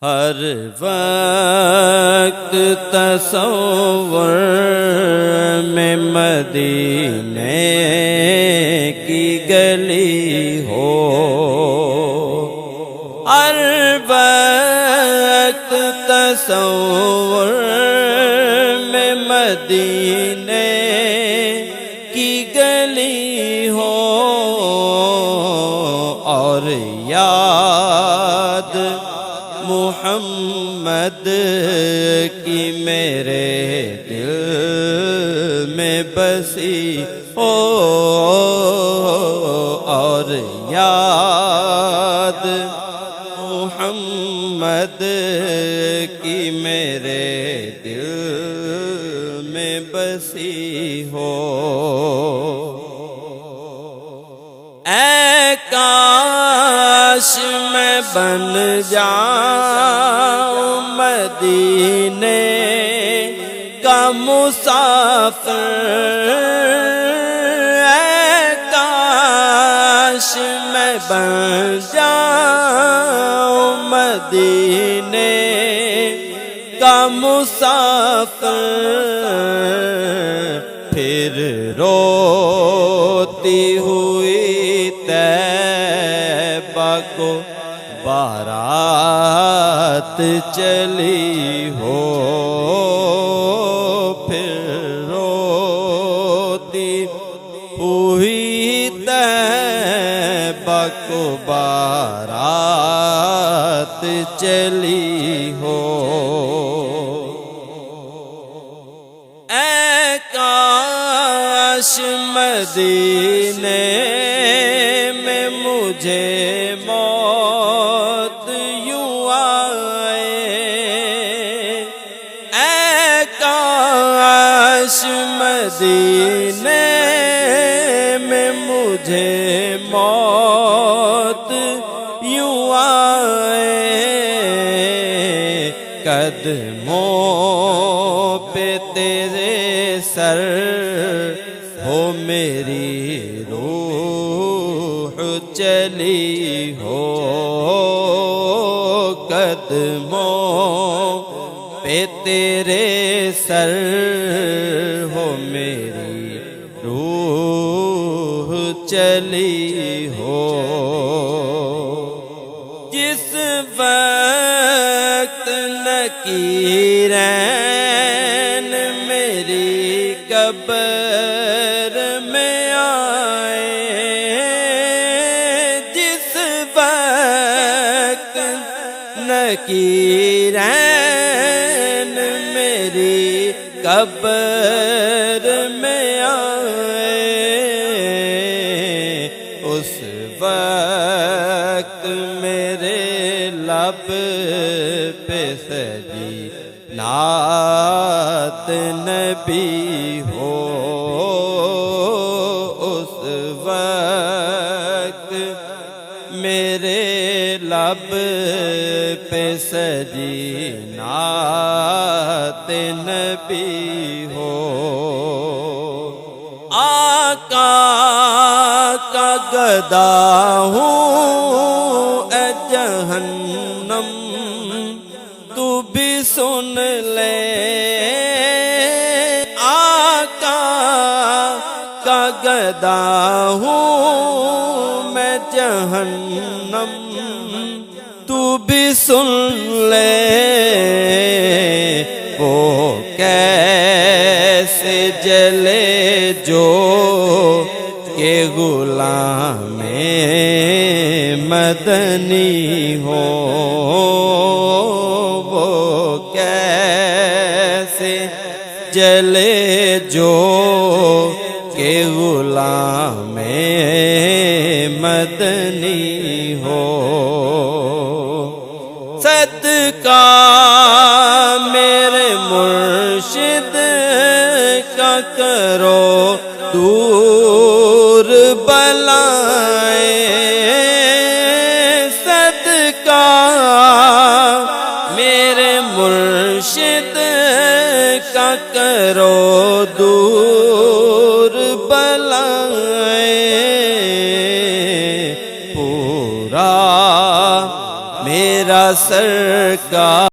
ہر وقت تصور میں مدینے کی گلی ہو، ہر وقت تصور میں مدینے کی گلی ہو، اور یاد محمد کی میرے دل میں بسی ہو، اور یاد محمد کی میرے دل میں بسی ہو۔ اے کاش میں بن جاؤں مدینے کا مسافر، اے کاش میں بن جاؤں مدینے کا مسافر، پھر روتی ہوئی طیبہ کو بارات چلی ہو، پھر روتی ہوئی طیبہ کو بارات چلی ہو۔ اے کاش مدینے میں مجھے موت یوں آئے، اے کاش مدینے میں مجھے موت یوں آئے، قدموں پہ تیرے سر ہو میری روح چلی ہو، قدموں پہ تیرے سر ہو میری روح چلی ہو۔ جس وقت نکیرین میری قبر میں آئے، جس وقت نکیرین میری قبر میں آئے، اس وقت میرے لب پہ سجی نعت نبی ہو، اس وقت میرے لب پہ سجی نعت نبی ہو۔ آقا کا گدا ہوں اے جہنم تو بھی سن لے، آقا کا گدا ہوں میں جہنم تو بھی سن لے، وہ کیسے جلے جو کہ غلام مدنی ہو، وہ کیسے جلے جو کہ غلام مدنی ہو۔ صدقہ میرے مرشد کا کرو دور بلائیں، صدقہ میرے مرشد کا کرو دور بلائیں، پورا میرا سرکار